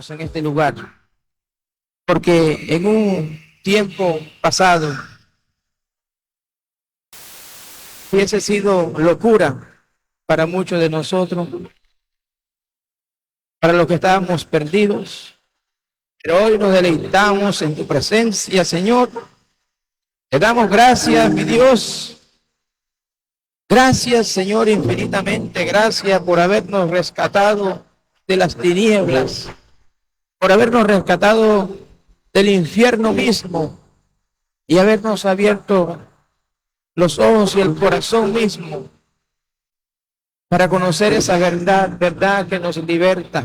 encontramos en este lugar, porque en un tiempo pasado hubiese sido locura para muchos de nosotros, para los que estábamos perdidos, pero hoy nos deleitamos en tu presencia, Señor. Te damos gracias, mi Dios. Gracias, Señor, infinitamente. Gracias por habernos rescatado de las tinieblas, por habernos rescatado del infierno mismo y habernos abierto los ojos y el corazón mismo para conocer esa verdad, verdad que nos liberta,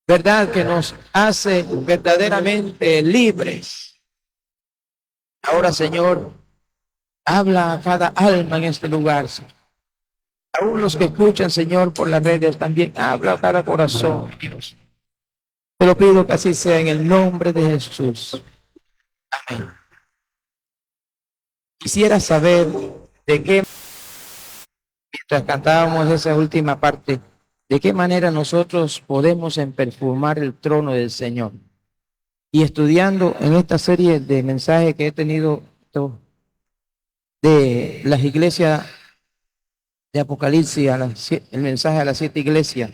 verdad que nos hace verdaderamente libres. Ahora, Señor, habla a cada alma en este lugar. Aún los que escuchan, Señor, por las redes, también habla a cada corazón, Dios. Te lo pido que así sea en el nombre de Jesús. Amén. Quisiera saber de qué, mientras cantábamos esa última parte, de qué manera nosotros podemos perfumar el trono del Señor. Y estudiando en esta serie de mensajes que he tenido de las iglesias de Apocalipsis, el mensaje a las 7 iglesias,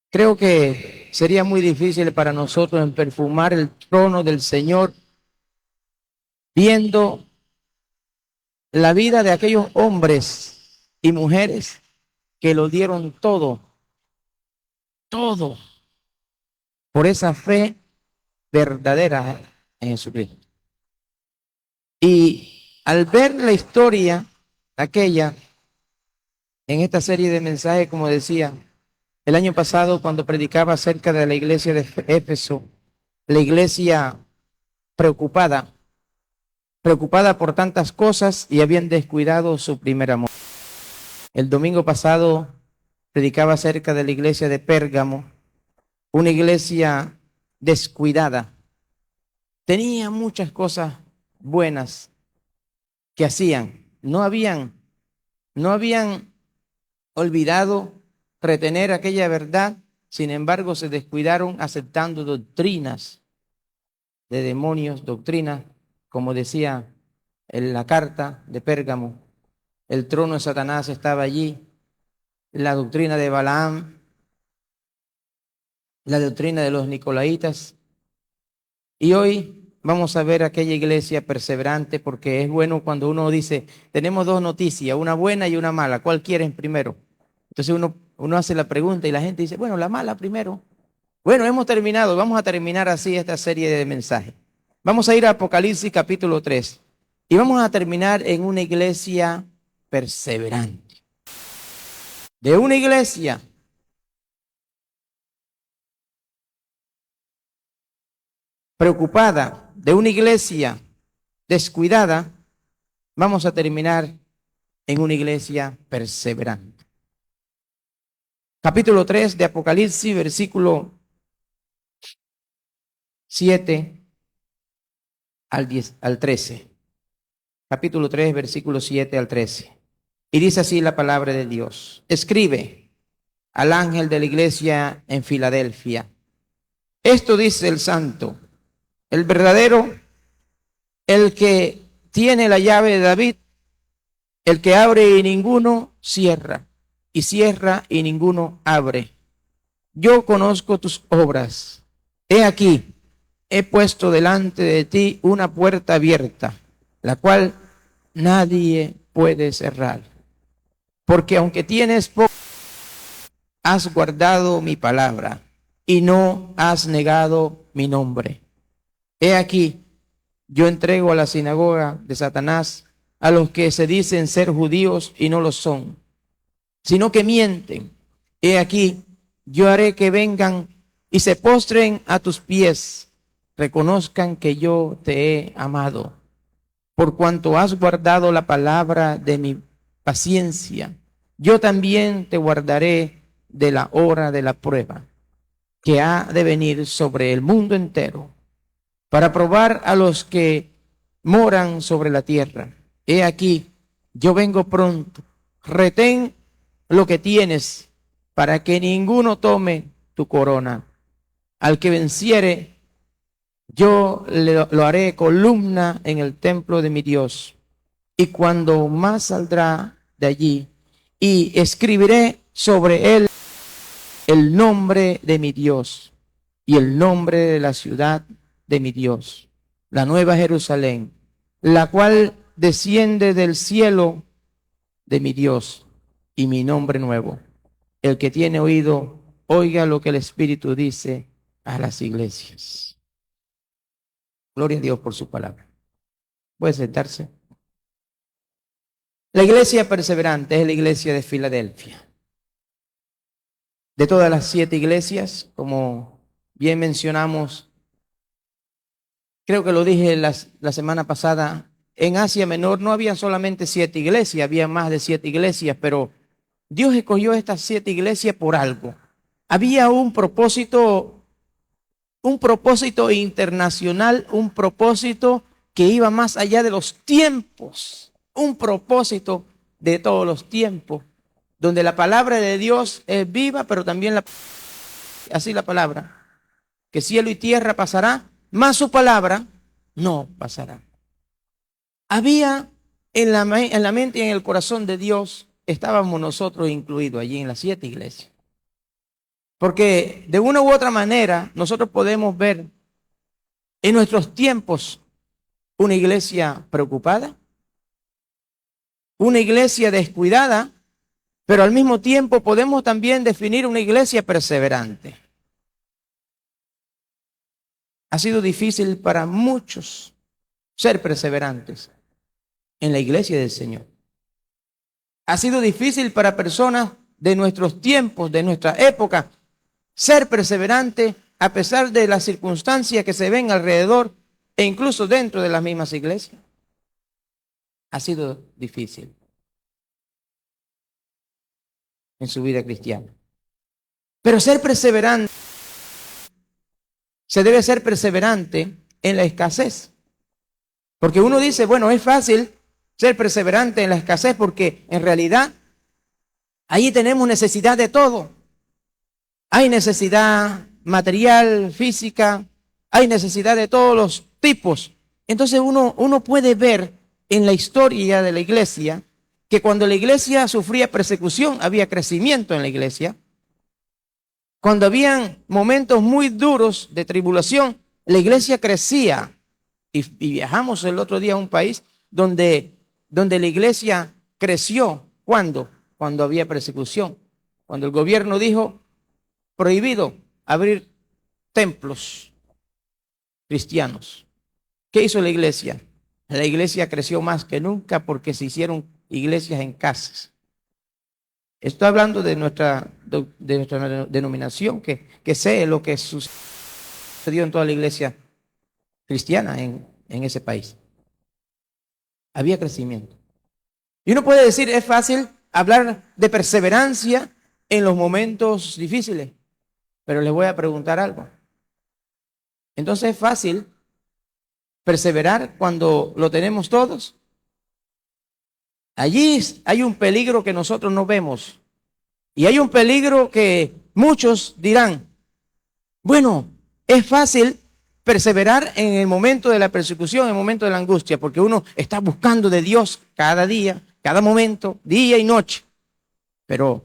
creo que sería muy difícil para nosotros perfumar el trono del Señor viendo la vida de aquellos hombres y mujeres que lo dieron todo por esa fe verdadera en Jesucristo. Y al ver la historia aquella en esta serie de mensajes, como decía, el año pasado cuando predicaba acerca de la iglesia de Éfeso, la iglesia preocupada por tantas cosas y habían descuidado su primer amor. El domingo pasado predicaba acerca de la iglesia de Pérgamo, una iglesia descuidada. Tenía muchas cosas buenas que hacían. No habían olvidado retener aquella verdad, sin embargo se descuidaron aceptando doctrinas de demonios, doctrinas, como decía en la carta de Pérgamo, el trono de Satanás estaba allí, la doctrina de Balaam, la doctrina de los nicolaitas. Y hoy vamos a ver aquella iglesia perseverante, porque es bueno cuando uno dice, tenemos dos noticias, una buena y una mala, ¿cuál quieren primero? Entonces uno hace la pregunta y la gente dice, bueno, la mala primero. Bueno, hemos terminado, vamos a terminar así esta serie de mensajes. Vamos a ir a Apocalipsis capítulo 3 y vamos a terminar en una iglesia perseverante. De una iglesia preocupada, de una iglesia descuidada, vamos a terminar en una iglesia perseverante. Capítulo 3 de Apocalipsis, versículo 7 al 13. Capítulo 3, versículo 7 al 13. Y dice así la palabra de Dios. Escribe al ángel de la iglesia en Filadelfia. Esto dice el santo, el verdadero, el que tiene la llave de David, el que abre y ninguno cierra, y cierra y ninguno abre. Yo conozco tus obras. He aquí, he puesto delante de ti una puerta abierta, la cual nadie puede cerrar. Porque aunque tienes poco, has guardado mi palabra y no has negado mi nombre. He aquí, yo entrego a la sinagoga de Satanás a los que se dicen ser judíos y no lo son, sino que mienten. He aquí, yo haré que vengan y se postren a tus pies, reconozcan que yo te he amado, por cuanto has guardado la palabra de mi paciencia. Yo también te guardaré de la hora de la prueba, que ha de venir sobre el mundo entero, para probar a los que moran sobre la tierra. He aquí, yo vengo pronto. Retén lo que tienes, para que ninguno tome tu corona. Al que venciere, yo lo haré columna en el templo de mi Dios. Y cuando más saldrá de allí, y escribiré sobre él el nombre de mi Dios y el nombre de la ciudad de mi Dios, la nueva Jerusalén, la cual desciende del cielo de mi Dios, y mi nombre nuevo. El que tiene oído, oiga lo que el Espíritu dice a las iglesias. Gloria a Dios por su palabra. Puede sentarse. La iglesia perseverante es la iglesia de Filadelfia. De todas las 7 iglesias, como bien mencionamos, creo que lo dije la semana pasada, en Asia Menor no había solamente 7 iglesias, había más de 7 iglesias, pero Dios escogió estas 7 iglesias por algo. Había un propósito internacional, un propósito que iba más allá de los tiempos, un propósito de todos los tiempos, donde la palabra de Dios es viva, pero también así la palabra, que cielo y tierra pasará, mas su palabra no pasará. Había en la mente y en el corazón de Dios, estábamos nosotros incluidos allí en las 7 iglesias. Porque de una u otra manera nosotros podemos ver en nuestros tiempos una iglesia preocupada, una iglesia descuidada, pero al mismo tiempo podemos también definir una iglesia perseverante. Ha sido difícil para muchos ser perseverantes en la iglesia del Señor. Ha sido difícil para personas de nuestros tiempos, de nuestra época, ser perseverante a pesar de las circunstancias que se ven alrededor e incluso dentro de las mismas iglesias. Ha sido difícil en su vida cristiana. Pero ser perseverante, se debe ser perseverante en la escasez. Porque uno dice, bueno, es fácil ser perseverante en la escasez porque en realidad ahí tenemos necesidad de todo. Hay necesidad material, física, hay necesidad de todos los tipos. Entonces uno puede ver en la historia de la iglesia que cuando la iglesia sufría persecución, había crecimiento en la iglesia. Cuando habían momentos muy duros de tribulación, la iglesia crecía. Y viajamos el otro día a un país donde la iglesia creció. ¿Cuándo? Cuando había persecución. Cuando el gobierno dijo, prohibido abrir templos cristianos. ¿Qué hizo la iglesia? La iglesia creció más que nunca porque se hicieron iglesias en casas. Estoy hablando de nuestra denominación, que sé lo que sucedió en toda la iglesia cristiana en ese país. Había crecimiento. Y uno puede decir, es fácil hablar de perseverancia en los momentos difíciles, pero les voy a preguntar algo. Entonces, ¿es fácil perseverar cuando lo tenemos todos? Allí hay un peligro que nosotros no vemos. Y hay un peligro que muchos dirán, bueno, es fácil perseverar en el momento de la persecución, en el momento de la angustia, porque uno está buscando de Dios cada día, cada momento, día y noche. Pero,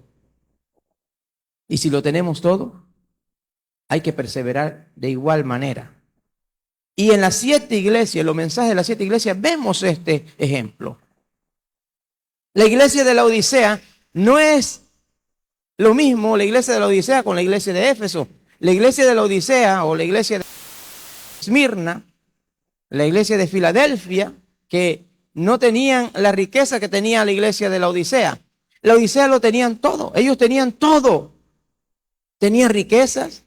¿y si lo tenemos todo? Hay que perseverar de igual manera. Y en las 7 iglesias, los mensajes de las 7 iglesias, vemos este ejemplo. La iglesia de la Odisea no es lo mismo, la iglesia de la Odisea con la iglesia de Éfeso. La iglesia de la Odisea o la iglesia de Esmirna, la iglesia de Filadelfia, que no tenían la riqueza que tenía la iglesia de la Odisea. La Odisea lo tenían todo, ellos tenían todo. Tenían riquezas,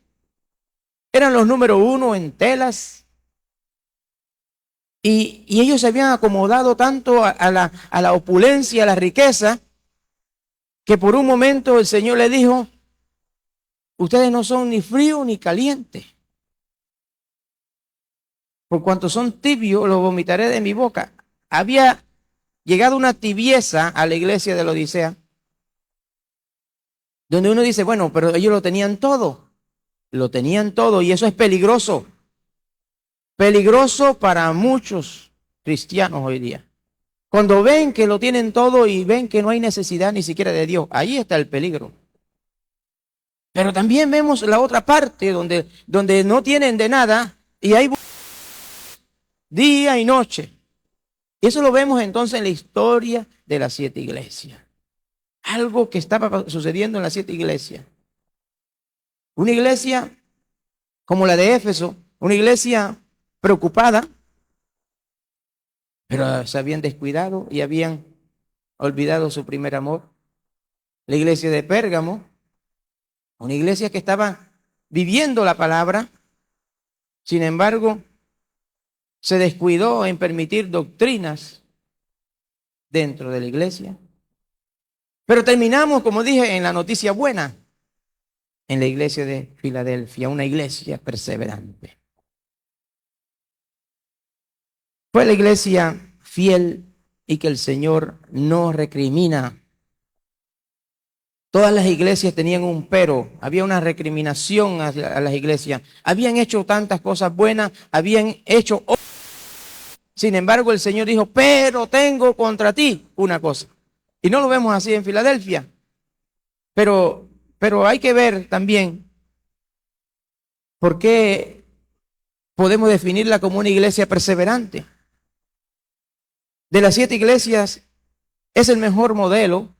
eran los número 1 en telas. Y ellos se habían acomodado tanto a la opulencia, a la riqueza, que por un momento el Señor le dijo, ustedes no son ni frío ni caliente. Por cuanto son tibios, los vomitaré de mi boca. Había llegado una tibieza a la iglesia de la Odisea, donde uno dice, bueno, pero ellos lo tenían todo. Lo tenían todo y eso es peligroso. Peligroso para muchos cristianos hoy día. Cuando ven que lo tienen todo y ven que no hay necesidad ni siquiera de Dios, ahí está el peligro. Pero también vemos la otra parte donde no tienen de nada y hay día y noche. Y eso lo vemos entonces en la historia de las 7 iglesias. Algo que estaba sucediendo en las 7 iglesias. Una iglesia como la de Éfeso, una iglesia preocupada, pero se habían descuidado y habían olvidado su primer amor. La iglesia de Pérgamo, una iglesia que estaba viviendo la palabra, sin embargo, se descuidó en permitir doctrinas dentro de la iglesia. Pero terminamos, como dije, en la noticia buena, en la iglesia de Filadelfia, una iglesia perseverante. Fue la iglesia fiel y que el Señor no recrimina. Todas las iglesias tenían un pero, había una recriminación a las iglesias. Habían hecho tantas cosas buenas, habían hecho... Sin embargo, el Señor dijo, pero tengo contra ti una cosa. Y no lo vemos así en Filadelfia. Pero hay que ver también por qué podemos definirla como una iglesia perseverante. De las 7 iglesias es el mejor modelo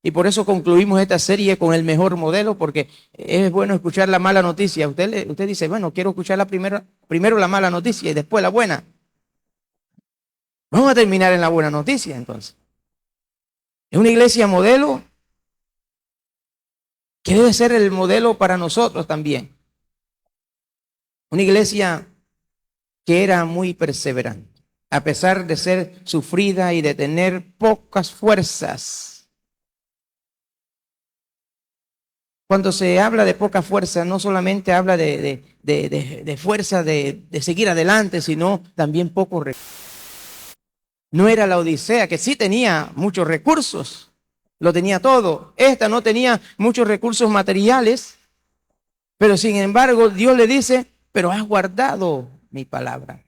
y por eso concluimos esta serie con el mejor modelo, porque es bueno escuchar la mala noticia. Usted dice, bueno, quiero escuchar primero la mala noticia y después la buena. Vamos a terminar en la buena noticia entonces. Es una iglesia modelo que debe ser el modelo para nosotros también. Una iglesia que era muy perseverante, a pesar de ser sufrida y de tener pocas fuerzas. Cuando se habla de poca fuerza, no solamente habla de fuerza de seguir adelante, sino también poco recursos. No era la Odisea, que sí tenía muchos recursos, lo tenía todo. Esta no tenía muchos recursos materiales, pero sin embargo Dios le dice, pero has guardado mi palabra.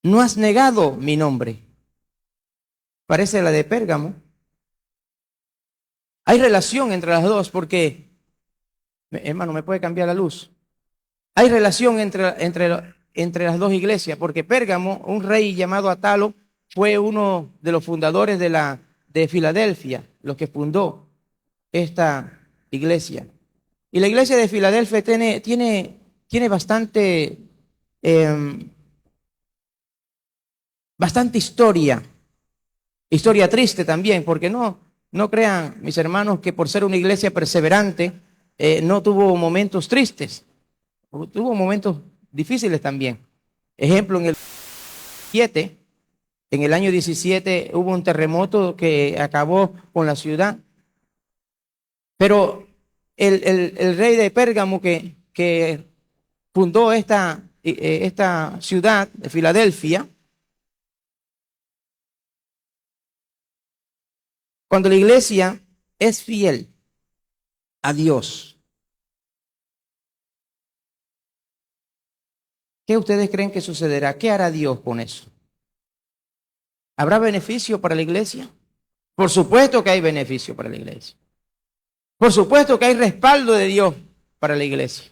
No has negado mi nombre. Parece la de Pérgamo. Hay relación entre las dos porque, hermano, ¿me puede cambiar la luz? Hay relación entre las dos iglesias porque Pérgamo, un rey llamado Atalo, fue uno de los fundadores de Filadelfia, los que fundó esta iglesia. Y la iglesia de Filadelfia tiene bastante historia triste también, porque no crean, mis hermanos, que por ser una iglesia perseverante no tuvo momentos tristes, tuvo momentos difíciles también. Ejemplo, en el año 17 hubo un terremoto que acabó con la ciudad, pero el rey de Pérgamo que fundó esta ciudad de Filadelfia, cuando la iglesia es fiel a Dios, ¿qué ustedes creen que sucederá? ¿Qué hará Dios con eso? ¿Habrá beneficio para la iglesia? Por supuesto que hay beneficio para la iglesia. Por supuesto que hay respaldo de Dios para la iglesia.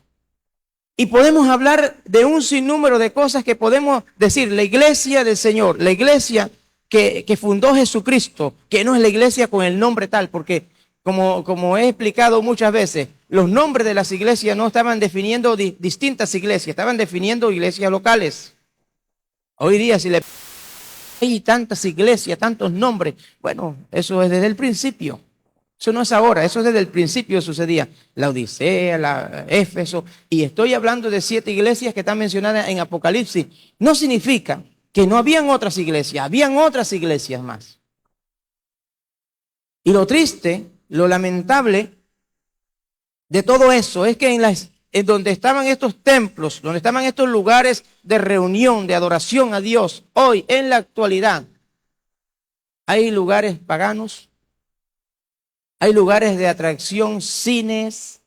Y podemos hablar de un sinnúmero de cosas que podemos decir. La iglesia del Señor, la iglesia que fundó Jesucristo, que no es la iglesia con el nombre tal, porque como he explicado muchas veces, los nombres de las iglesias no estaban definiendo distintas iglesias, estaban definiendo iglesias locales. Hoy día si hay tantas iglesias, tantos nombres, bueno, eso es desde el principio. Eso no es ahora, eso desde el principio sucedía. La Odisea, la Éfeso, y estoy hablando de 7 iglesias que están mencionadas en Apocalipsis. No significa que no habían otras iglesias, habían otras iglesias más. Y lo triste, lo lamentable de todo eso es que en donde estaban estos templos, donde estaban estos lugares de reunión, de adoración a Dios, hoy en la actualidad, hay lugares paganos, hay lugares de atracción, cines,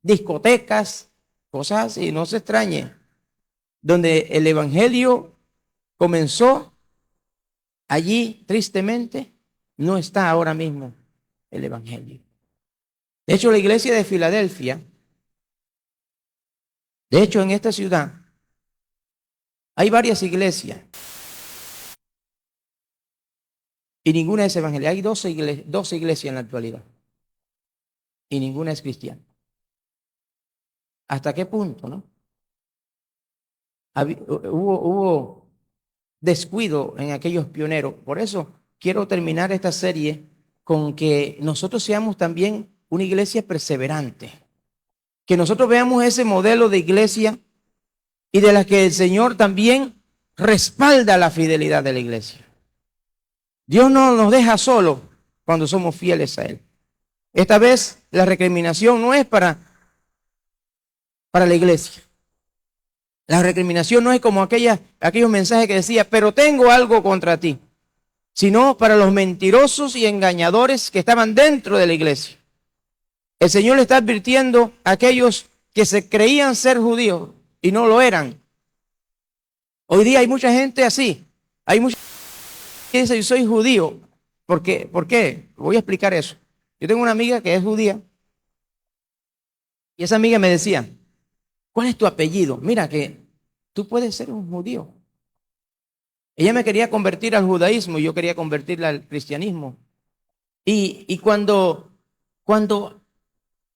discotecas, cosas así, no se extrañe. Donde el evangelio comenzó, allí tristemente no está ahora mismo el evangelio. De hecho, la iglesia de Filadelfia, de hecho en esta ciudad, hay varias iglesias y ninguna es evangélica. Hay 12 iglesias en la actualidad y ninguna es cristiana. ¿Hasta qué punto, no? Hubo descuido en aquellos pioneros. Por eso quiero terminar esta serie con que nosotros seamos también una iglesia perseverante. Que nosotros veamos ese modelo de iglesia y de la que el Señor también respalda la fidelidad de la iglesia. Dios no nos deja solos cuando somos fieles a Él. Esta vez la recriminación no es para la iglesia. La recriminación no es como aquellos mensajes que decía, pero tengo algo contra ti, sino para los mentirosos y engañadores que estaban dentro de la iglesia. El Señor le está advirtiendo a aquellos que se creían ser judíos y no lo eran. Hoy día hay mucha gente así. Hay mucha gente que dice, yo soy judío. ¿Por qué? ¿Por qué? Voy a explicar eso. Yo tengo una amiga que es judía y esa amiga me decía, ¿cuál es tu apellido? Mira que tú puedes ser un judío. Ella me quería convertir al judaísmo y yo quería convertirla al cristianismo. Y cuando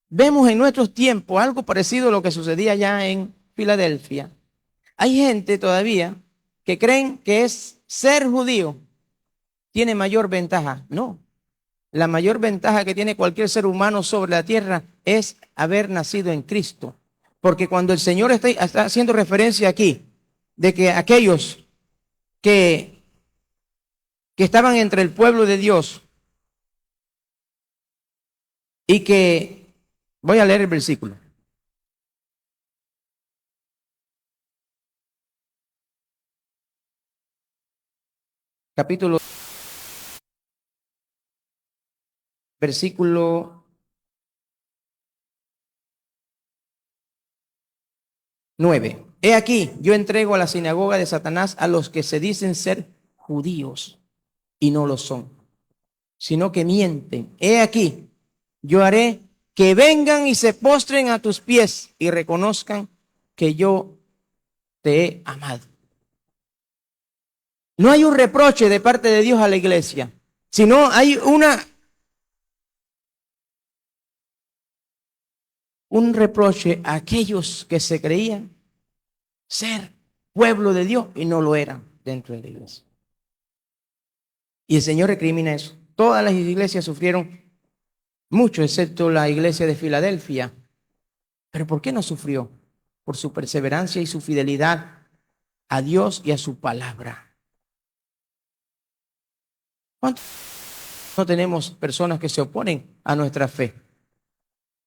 vemos en nuestros tiempos algo parecido a lo que sucedía allá en Filadelfia, hay gente todavía que creen que es ser judío tiene mayor ventaja. No, la mayor ventaja que tiene cualquier ser humano sobre la tierra es haber nacido en Cristo. Porque cuando el Señor está haciendo referencia aquí de que aquellos que estaban entre el pueblo de Dios y que, voy a leer el versículo. Capítulo, versículo 9. He aquí, yo entrego a la sinagoga de Satanás a los que se dicen ser judíos y no lo son, sino que mienten. He aquí, yo haré que vengan y se postren a tus pies y reconozcan que yo te he amado. No hay un reproche de parte de Dios a la iglesia, sino hay un reproche a aquellos que se creían ser pueblo de Dios y no lo eran dentro de la iglesia. Y el Señor recrimina eso. Todas las iglesias sufrieron mucho, excepto la iglesia de Filadelfia. ¿Pero por qué no sufrió? Por su perseverancia y su fidelidad a Dios y a su palabra. ¿Cuántos no tenemos personas que se oponen a nuestra fe?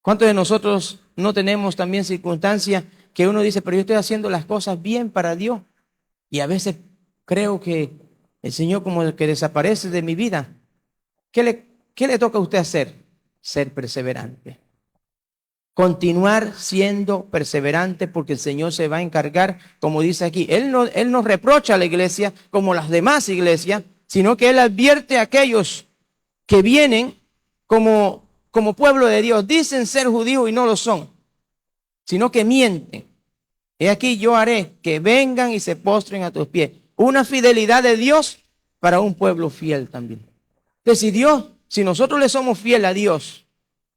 ¿Cuántos de nosotros no tenemos también circunstancias que uno dice, pero yo estoy haciendo las cosas bien para Dios? Y a veces creo que el Señor como el que desaparece de mi vida. ¿Qué le toca a usted hacer? Ser perseverante. Continuar siendo perseverante porque el Señor se va a encargar, como dice aquí. Él no reprocha a la iglesia como las demás iglesias, sino que Él advierte a aquellos que vienen como pueblo de Dios. Dicen ser judíos y no lo son, sino que mienten. He aquí yo haré que vengan y se postren a tus pies. Una fidelidad de Dios para un pueblo fiel también. Entonces, si nosotros le somos fieles a Dios,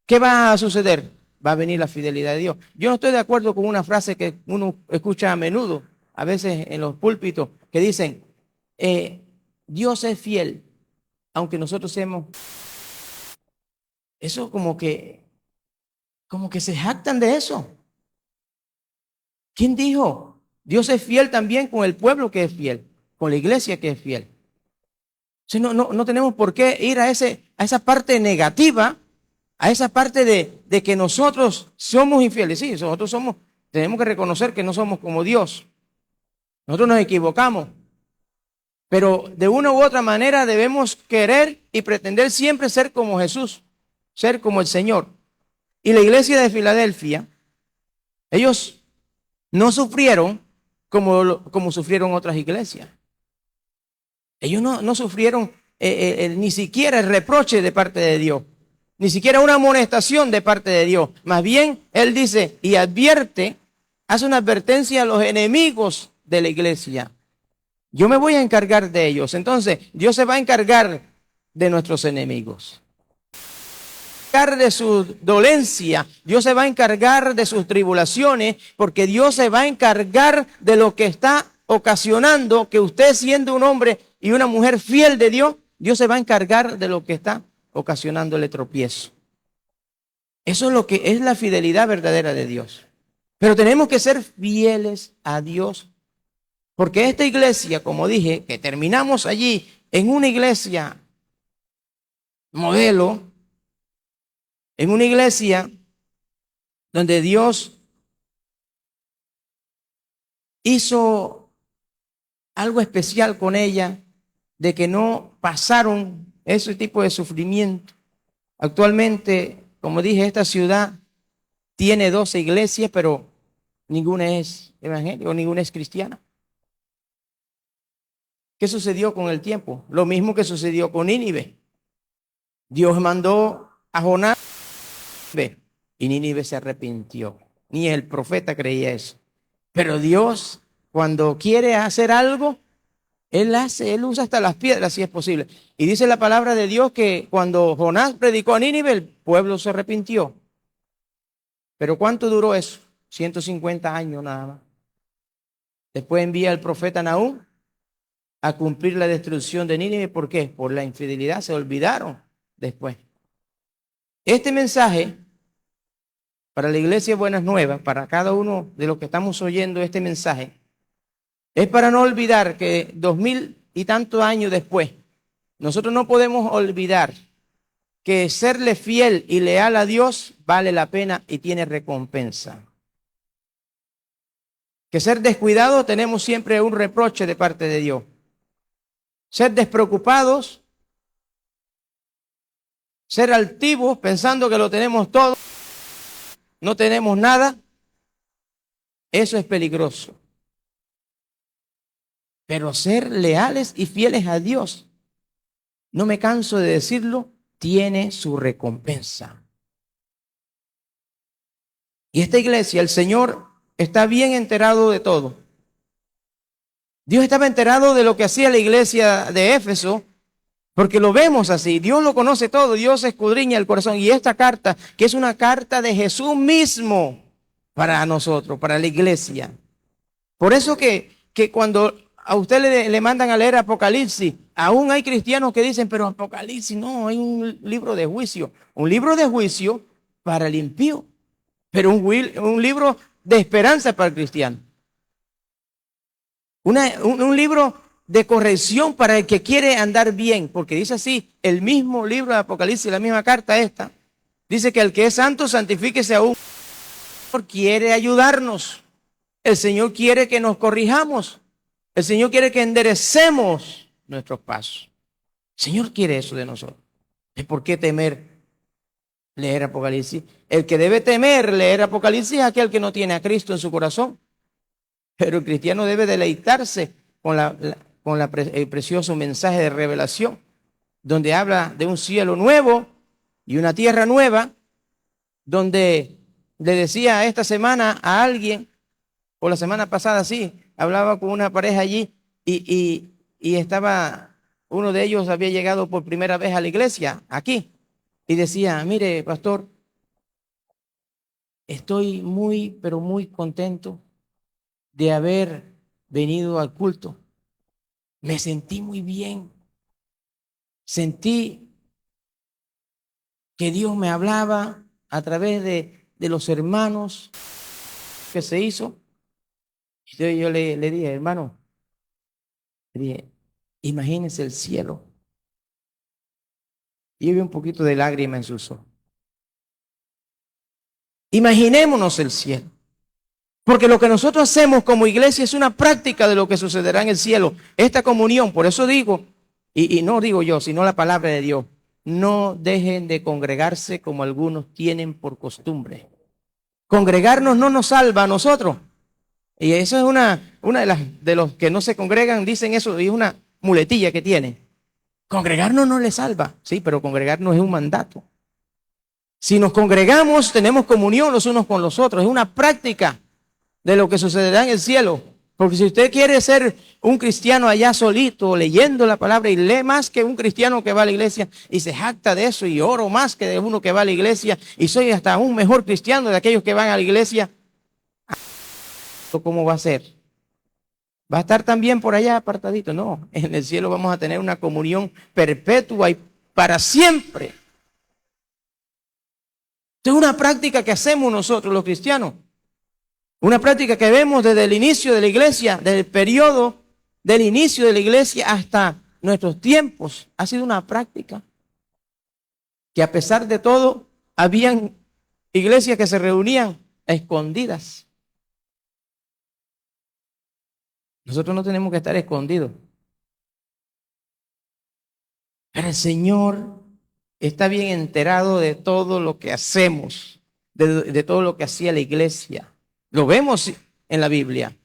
¿qué va a suceder? Va a venir la fidelidad de Dios. Yo no estoy de acuerdo con una frase que uno escucha a menudo, a veces en los púlpitos, que dicen, Dios es fiel, aunque nosotros seamos... Eso como que se jactan de eso. ¿Quién dijo? Dios es fiel también con el pueblo que es fiel, con la iglesia que es fiel. O sea, no tenemos por qué ir a esa parte negativa, a esa parte de que nosotros somos infieles. Sí, tenemos que reconocer que no somos como Dios. Nosotros nos equivocamos. Pero de una u otra manera debemos querer y pretender siempre ser como Jesús, ser como el Señor. y la iglesia de Filadelfia, ellos no sufrieron como sufrieron otras iglesias. Ellos no sufrieron ni siquiera el reproche de parte de Dios, ni siquiera una amonestación de parte de Dios. Más bien, él dice y advierte, hace una advertencia a los enemigos de la iglesia. Yo me voy a encargar de ellos. Entonces, Dios se va a encargar de nuestros enemigos. De su dolencia, Dios se va a encargar de sus tribulaciones, porque Dios se va a encargar de lo que está ocasionando que usted, siendo un hombre y una mujer fiel de Dios, Dios se va a encargar de lo que está ocasionándole tropiezo. Eso es lo que es la fidelidad verdadera de Dios. Pero tenemos que ser fieles a Dios, porque esta iglesia, como dije, que terminamos allí en una iglesia modelo, en una iglesia donde Dios hizo algo especial con ella, de que no pasaron ese tipo de sufrimiento. Actualmente, como dije, esta ciudad tiene 12 iglesias, pero ninguna es evangélica, ninguna es cristiana. ¿Qué sucedió con el tiempo? Lo mismo que sucedió con Nínive. Dios mandó a Jonás y Nínive se arrepintió. Ni el profeta creía eso. Pero Dios, cuando quiere hacer algo, Él usa hasta las piedras si es posible. Y dice la palabra de Dios que cuando Jonás predicó a Nínive, el pueblo se arrepintió. ¿Pero cuánto duró eso? 150 años nada más. Después envía el profeta Nahum a cumplir la destrucción de Nínive. ¿Por qué? Por la infidelidad. Se olvidaron después. Este mensaje para la iglesia Buenas Nuevas, para cada uno de los que estamos oyendo este mensaje, es para no olvidar que 2000 y tantos años después, nosotros no podemos olvidar que serle fiel y leal a Dios vale la pena y tiene recompensa. Que ser descuidados tenemos siempre un reproche de parte de Dios. Ser despreocupados, ser altivos pensando que lo tenemos todo, no tenemos nada, eso es peligroso. Pero ser leales y fieles a Dios, no me canso de decirlo, tiene su recompensa. Y esta iglesia, el Señor está bien enterado de todo. Dios estaba enterado de lo que hacía la iglesia de Éfeso, porque lo vemos así. Dios lo conoce todo, Dios escudriña el corazón. Y esta carta, que es una carta de Jesús mismo para nosotros, para la iglesia. Por eso que cuando a usted le mandan a leer Apocalipsis, aún hay cristianos que dicen, pero Apocalipsis no, hay un libro de juicio. Un libro de juicio para el impío, pero un libro de esperanza para el cristiano. Un libro de corrección para el que quiere andar bien, porque dice así, el mismo libro de Apocalipsis, la misma carta esta, dice que el que es santo, santifíquese aún. El Señor quiere ayudarnos, el Señor quiere que nos corrijamos, el Señor quiere que enderecemos nuestros pasos. El Señor quiere eso de nosotros. ¿Y por qué temer leer Apocalipsis? El que debe temer leer Apocalipsis es aquel que no tiene a Cristo en su corazón. Pero el cristiano debe deleitarse con el precioso mensaje de revelación, donde habla de un cielo nuevo y una tierra nueva, donde le decía esta semana a alguien, o la semana pasada sí, hablaba con una pareja allí y estaba, uno de ellos había llegado por primera vez a la iglesia, aquí, y decía, mire, pastor, estoy muy, pero muy contento de haber venido al culto. Me sentí muy bien. Sentí que Dios me hablaba a través de los hermanos que se hizo. Entonces yo le dije, hermano, le dije, imagínense el cielo. Y yo vi un poquito de lágrima en sus ojos. Imaginémonos el cielo. Porque lo que nosotros hacemos como iglesia es una práctica de lo que sucederá en el cielo. Esta comunión, por eso digo, y no digo yo, sino la palabra de Dios, no dejen de congregarse como algunos tienen por costumbre. Congregarnos no nos salva a nosotros. Y eso es una de los que no se congregan, dicen eso, y es una muletilla que tienen. Congregarnos no le salva, sí, pero congregarnos es un mandato. Si nos congregamos, tenemos comunión los unos con los otros, es una práctica de lo que sucederá en el cielo. Porque si usted quiere ser un cristiano allá solito, leyendo la palabra, y lee más que un cristiano que va a la iglesia, y se jacta de eso, y oro más que de uno que va a la iglesia, y soy hasta un mejor cristiano de aquellos que van a la iglesia, ¿cómo va a ser? ¿Va a estar también por allá apartadito? No, en el cielo vamos a tener una comunión perpetua y para siempre. Esto es una práctica que hacemos nosotros los cristianos. Una práctica que vemos desde el inicio de la iglesia, desde el periodo del inicio de la iglesia hasta nuestros tiempos. Ha sido una práctica que a pesar de todo, habían iglesias que se reunían a escondidas. Nosotros no tenemos que estar escondidos. Pero el Señor está bien enterado de todo lo que hacemos, de todo lo que hacía la iglesia. Lo vemos en la Biblia.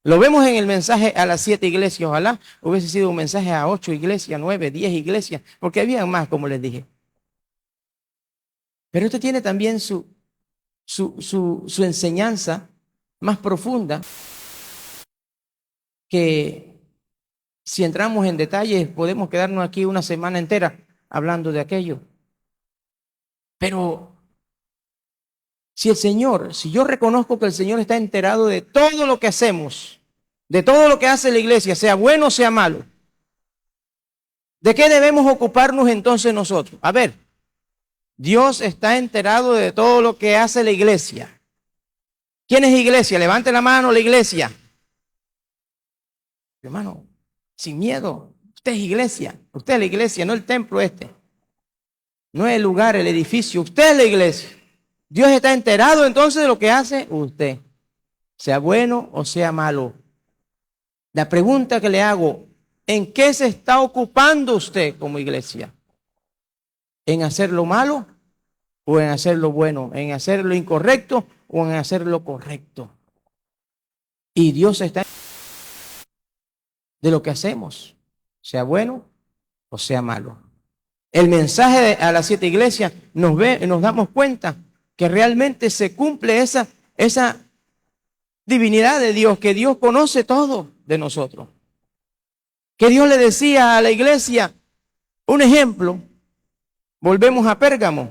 Lo vemos en el mensaje a las 7 iglesias. Ojalá hubiese sido un mensaje a 8 iglesias, 9, 10 iglesias, porque había más, como les dije. Pero este tiene también su enseñanza más profunda, que si entramos en detalles podemos quedarnos aquí una semana entera hablando de aquello. Pero si yo reconozco que el Señor está enterado de todo lo que hacemos, de todo lo que hace la iglesia, sea bueno o sea malo, ¿de qué debemos ocuparnos entonces nosotros? A ver, Dios está enterado de todo lo que hace la iglesia. ¿Quién es iglesia? Levante la mano, la iglesia. Hermano, sin miedo, usted es iglesia, usted es la iglesia, no el templo este. No es el lugar, el edificio, usted es la iglesia. Dios está enterado entonces de lo que hace usted, sea bueno o sea malo. La pregunta que le hago, ¿en qué se está ocupando usted como iglesia? ¿En hacer lo malo o en hacer lo bueno? ¿En hacer lo incorrecto o en hacer lo correcto? Y Dios está de lo que hacemos, sea bueno o sea malo. El mensaje a las 7 iglesias nos damos cuenta que realmente se cumple esa divinidad de Dios, que Dios conoce todo de nosotros. Que Dios le decía a la iglesia, un ejemplo, volvemos a Pérgamo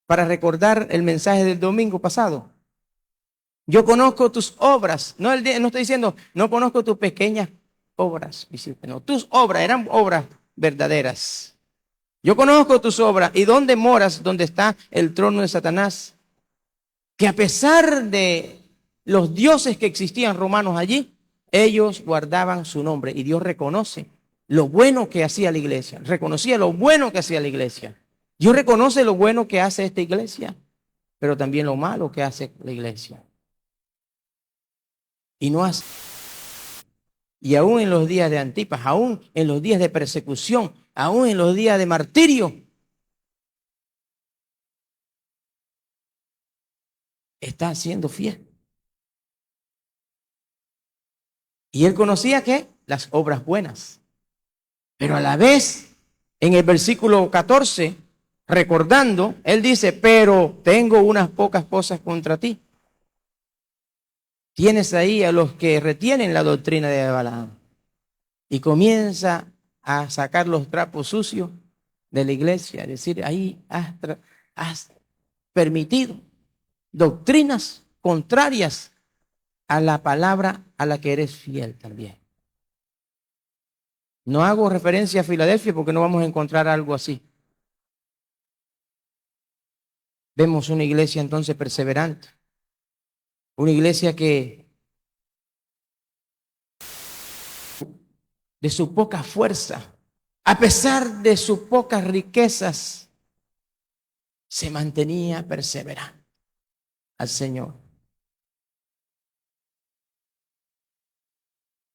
para recordar el mensaje del domingo pasado. Yo conozco tus obras, no estoy diciendo, no conozco tus pequeñas obras, no, tus obras eran obras verdaderas. Yo conozco tus obras y dónde moras, donde está el trono de Satanás. Que a pesar de los dioses que existían romanos allí, ellos guardaban su nombre y Dios reconoce lo bueno que hacía la iglesia. Reconocía lo bueno que hacía la iglesia. Dios reconoce lo bueno que hace esta iglesia, pero también lo malo que hace la iglesia. Y no hace. Y aún en los días de Antipas, aún en los días de persecución, aún en los días de martirio, está siendo fiel. Y él conocía ¿qué? Las obras buenas. Pero a la vez, en el versículo 14, recordando, él dice, pero tengo unas pocas cosas contra ti. Tienes ahí a los que retienen la doctrina de Balaam. Y comienza a sacar los trapos sucios de la iglesia. Es decir, ahí has permitido doctrinas contrarias a la palabra a la que eres fiel también. No hago referencia a Filadelfia porque no vamos a encontrar algo así. Vemos una iglesia entonces perseverante. Una iglesia que de su poca fuerza, a pesar de sus pocas riquezas, se mantenía perseverante al Señor.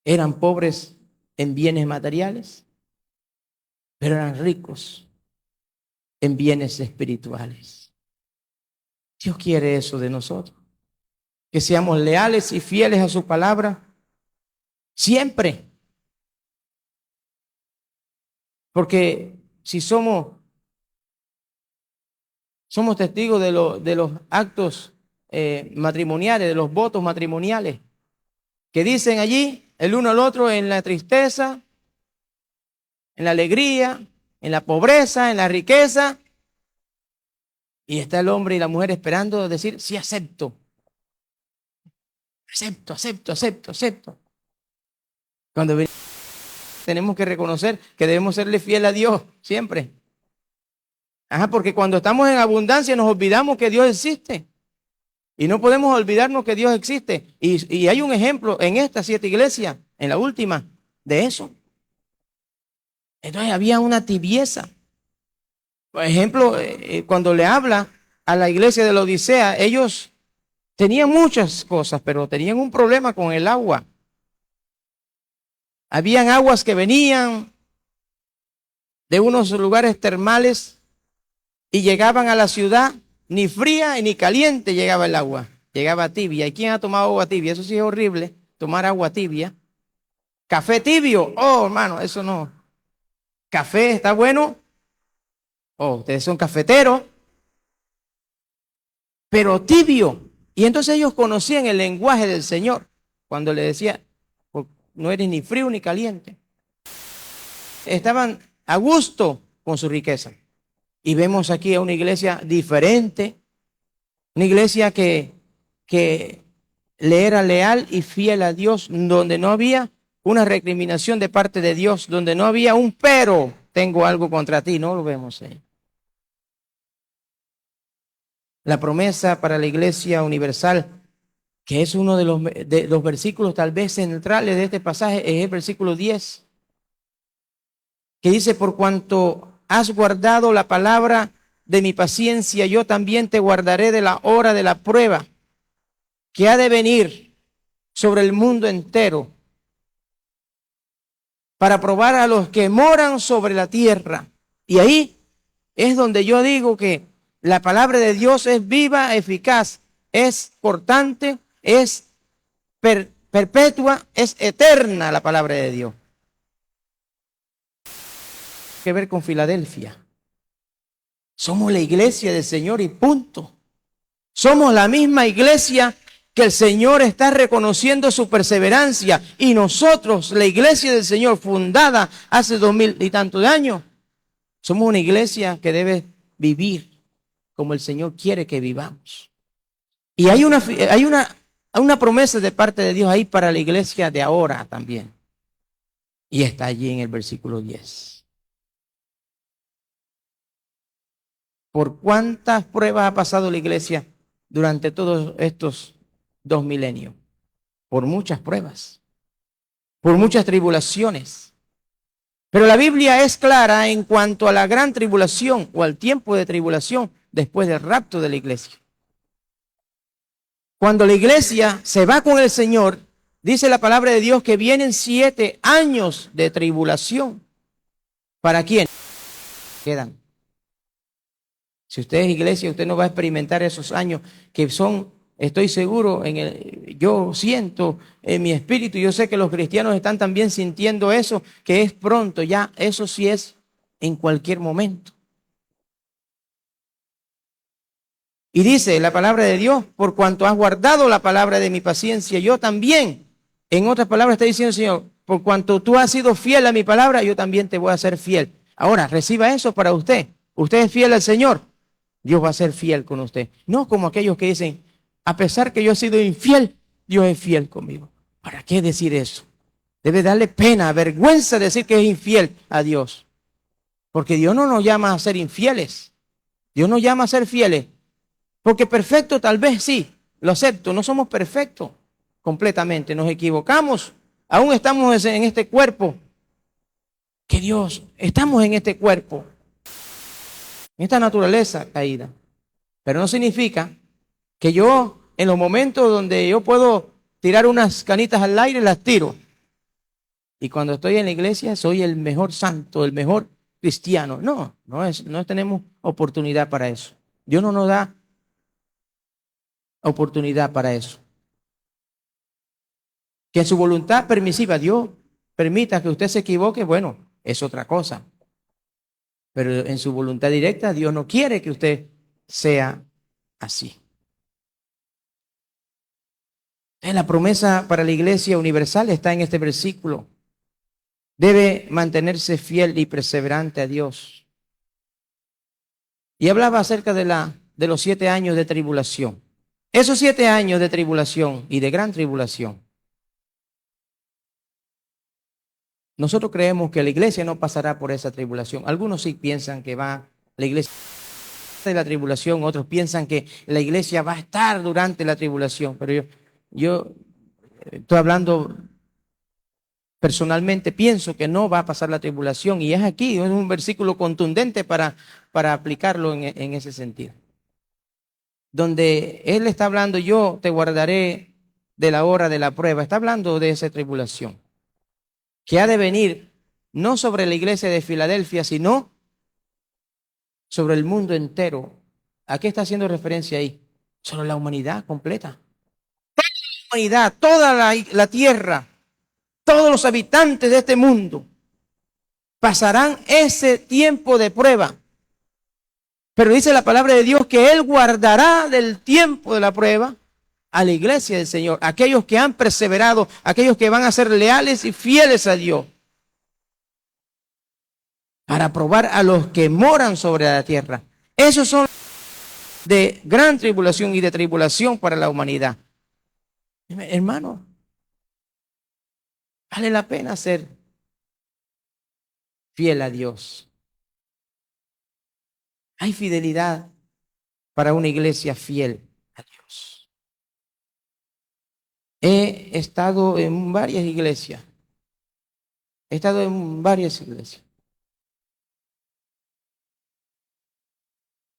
Eran pobres en bienes materiales, pero eran ricos en bienes espirituales. Dios quiere eso de nosotros, que seamos leales y fieles a su palabra siempre. Porque si somos testigos de los actos matrimoniales, de los votos matrimoniales, que dicen allí el uno al otro en la tristeza, en la alegría, en la pobreza, en la riqueza, y está el hombre y la mujer esperando decir, sí, acepto. Acepto. Cuando tenemos que reconocer que debemos serle fiel a Dios siempre. Porque cuando estamos en abundancia nos olvidamos que Dios existe. Y no podemos olvidarnos que Dios existe. Y hay un ejemplo en estas 7 iglesias, en la última, de eso. Entonces había una tibieza. Por ejemplo, cuando le habla a la iglesia de la Odisea, ellos tenían muchas cosas, pero tenían un problema con el agua. Habían aguas que venían de unos lugares termales y llegaban a la ciudad, ni fría ni caliente llegaba el agua, llegaba tibia. ¿Y quién ha tomado agua tibia? Eso sí es horrible, tomar agua tibia. Café tibio, oh hermano, eso no. Café está bueno, oh, ustedes son cafeteros, pero tibio. Y entonces ellos conocían el lenguaje del Señor cuando le decía, no eres ni frío ni caliente. Estaban a gusto con su riqueza. Y vemos aquí a una iglesia diferente, una iglesia que le era leal y fiel a Dios, donde no había una recriminación de parte de Dios, donde no había un pero, tengo algo contra ti, no lo vemos ahí. La promesa para la iglesia universal, que es uno de los versículos tal vez centrales de este pasaje, es el versículo 10, que dice, por cuanto has guardado la palabra de mi paciencia, yo también te guardaré de la hora de la prueba que ha de venir sobre el mundo entero para probar a los que moran sobre la tierra. Y ahí es donde yo digo que la palabra de Dios es viva, eficaz, es cortante, es perpetua, es eterna la palabra de Dios. Que ver con Filadelfia. Somos la iglesia del Señor y punto. Somos la misma iglesia que el Señor está reconociendo su perseverancia, y nosotros, la iglesia del Señor, fundada hace 2000 y tantos de años, somos una iglesia que debe vivir como el Señor quiere que vivamos. Y hay una promesa de parte de Dios ahí para la iglesia de ahora también. Y está allí en el versículo 10. ¿Por cuántas pruebas ha pasado la iglesia durante todos estos 2 milenios? Por muchas pruebas, por muchas tribulaciones. Pero la Biblia es clara en cuanto a la gran tribulación o al tiempo de tribulación después del rapto de la iglesia. Cuando la iglesia se va con el Señor, dice la palabra de Dios que vienen 7 años de tribulación. ¿Para quién? Quedan. Si usted es iglesia, usted no va a experimentar esos años que son, estoy seguro, yo siento en mi espíritu, yo sé que los cristianos están también sintiendo eso, que es pronto, ya eso sí es en cualquier momento. Y dice la palabra de Dios, por cuanto has guardado la palabra de mi paciencia, yo también. En otras palabras está diciendo el Señor, por cuanto tú has sido fiel a mi palabra, yo también te voy a ser fiel. Ahora, reciba eso para usted. Usted es fiel al Señor, Dios va a ser fiel con usted. No como aquellos que dicen, a pesar que yo he sido infiel, Dios es fiel conmigo. ¿Para qué decir eso? Debe darle pena, vergüenza decir que es infiel a Dios. Porque Dios no nos llama a ser infieles. Dios nos llama a ser fieles. Porque perfecto tal vez sí, lo acepto, no somos perfectos completamente, nos equivocamos, aún estamos en este cuerpo, que Dios, estamos en este cuerpo, en esta naturaleza caída, pero no significa que yo en los momentos donde yo puedo tirar unas canitas al aire, las tiro, y cuando estoy en la iglesia soy el mejor santo, el mejor cristiano. No, no tenemos oportunidad para eso. Dios no nos da oportunidad para eso. Que en su voluntad permisiva Dios permita que usted se equivoque, bueno, es otra cosa. Pero en su voluntad directa Dios no quiere que usted sea así. La promesa para la iglesia universal está en este versículo. Debe mantenerse fiel y perseverante a Dios. Y hablaba acerca de los 7 años de tribulación. Esos 7 años de tribulación y de gran tribulación. Nosotros creemos que la iglesia no pasará por esa tribulación. Algunos sí piensan que va la iglesia de la tribulación, otros piensan que la iglesia va a estar durante la tribulación. Pero yo estoy hablando personalmente, pienso que no va a pasar la tribulación. Y es aquí, es un versículo contundente para aplicarlo en ese sentido. Donde Él está hablando, yo te guardaré de la hora de la prueba. Está hablando de esa tribulación que ha de venir no sobre la iglesia de Filadelfia, sino sobre el mundo entero. ¿A qué está haciendo referencia ahí? Sobre la humanidad completa. Toda la humanidad, toda la tierra, todos los habitantes de este mundo pasarán ese tiempo de prueba. Pero dice la palabra de Dios que Él guardará del tiempo de la prueba a la iglesia del Señor, aquellos que han perseverado, aquellos que van a ser leales y fieles a Dios, para probar a los que moran sobre la tierra. Esos son de gran tribulación y de tribulación para la humanidad. Hermano, vale la pena ser fiel a Dios. Hay fidelidad para una iglesia fiel a Dios. He estado en varias iglesias.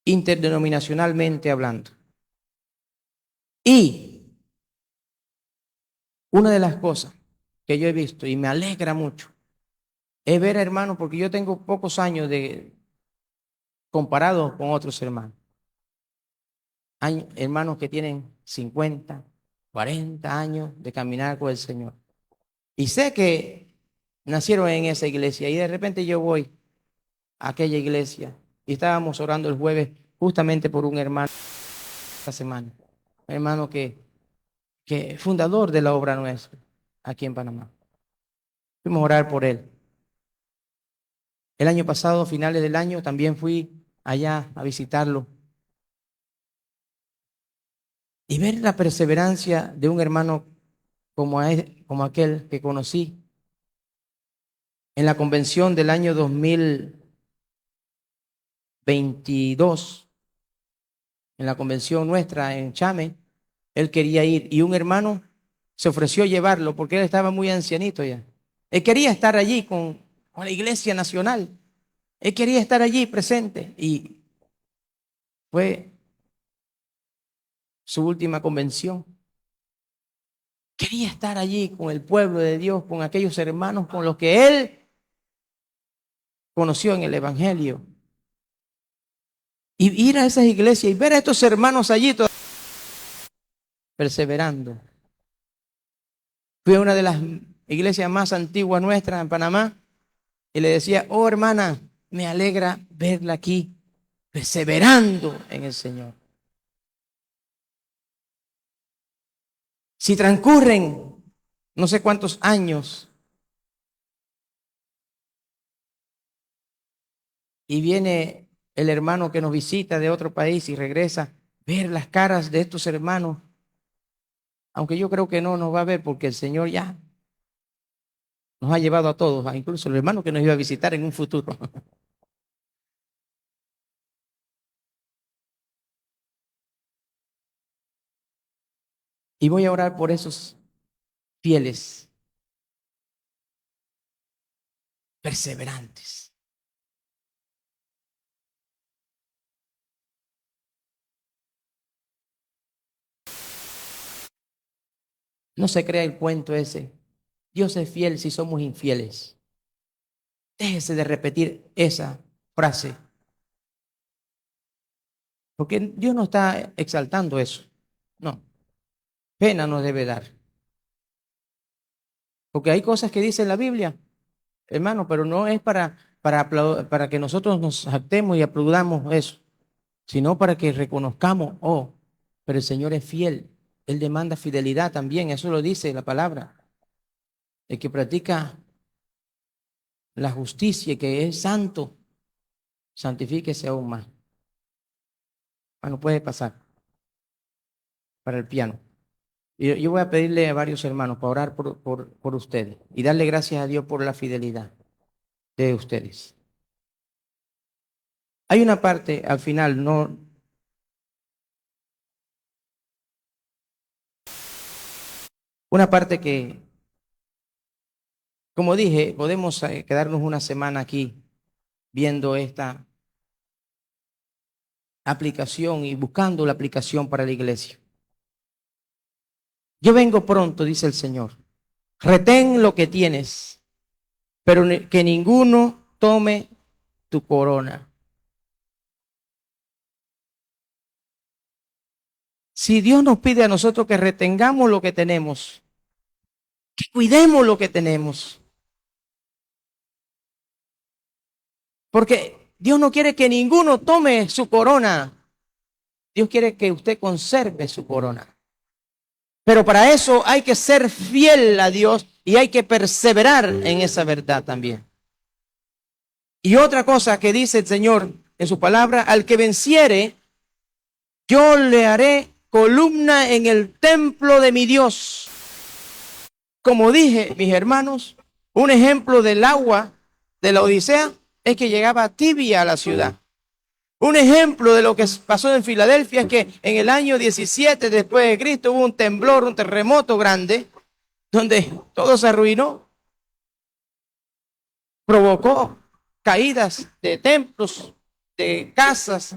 Interdenominacionalmente hablando. Y una de las cosas que yo he visto y me alegra mucho es ver, hermanos, porque yo tengo pocos años comparado con otros hermanos. Hay hermanos que tienen 50, 40 años de caminar con el Señor. Y sé que nacieron en esa iglesia y de repente yo voy a aquella iglesia y estábamos orando el jueves justamente por un hermano esta semana. Un hermano que fundador de la obra nuestra aquí en Panamá. Fuimos a orar por él. El año pasado, finales del año, también fui allá a visitarlo. Y ver la perseverancia de un hermano como aquel que conocí en la convención del año 2022, en la convención nuestra en Chame, él quería ir y un hermano se ofreció a llevarlo porque él estaba muy ancianito ya. Él quería estar allí con la Iglesia Nacional. Él quería estar allí presente y fue su última convención. Quería estar allí con el pueblo de Dios, con aquellos hermanos con los que él conoció en el Evangelio. Y ir a esas iglesias y ver a estos hermanos allí perseverando. Fui a una de las iglesias más antiguas nuestras en Panamá y le decía, oh hermana, me alegra verla aquí perseverando en el Señor. Si transcurren no sé cuántos años y viene el hermano que nos visita de otro país y regresa, ver las caras de estos hermanos, aunque yo creo que no nos va a ver porque el Señor ya nos ha llevado a todos, incluso el hermano que nos iba a visitar en un futuro. Y voy a orar por esos fieles, perseverantes. No se crea el cuento ese. Dios es fiel si somos infieles. Déjese de repetir esa frase, porque Dios no está exaltando eso. No, pena nos debe dar. Porque hay cosas que dice la Biblia, hermano, pero no es para que nosotros nos jactemos y aplaudamos eso, sino para que reconozcamos, oh, pero el Señor es fiel. Él demanda fidelidad también, eso lo dice la palabra. El que practica la justicia y que es santo, santifíquese aún más. Bueno, puede pasar para el piano. Yo voy a pedirle a varios hermanos para orar por ustedes y darle gracias a Dios por la fidelidad de ustedes. Hay una parte al final, no, una parte que, como dije, podemos quedarnos una semana aquí viendo esta aplicación y buscando la aplicación para la iglesia. Yo vengo pronto, dice el Señor. Retén lo que tienes, pero que ninguno tome tu corona. Si Dios nos pide a nosotros que retengamos lo que tenemos, que cuidemos lo que tenemos, porque Dios no quiere que ninguno tome su corona. Dios quiere que usted conserve su corona. Pero para eso hay que ser fiel a Dios y hay que perseverar en esa verdad también. Y otra cosa que dice el Señor en su palabra, al que venciere, yo le haré columna en el templo de mi Dios. Como dije, mis hermanos, un ejemplo del agua de la Odisea es que llegaba tibia a la ciudad. Un ejemplo de lo que pasó en Filadelfia es que en el año 17 después de Cristo hubo un temblor, un terremoto grande, donde todo se arruinó. Provocó caídas de templos, de casas,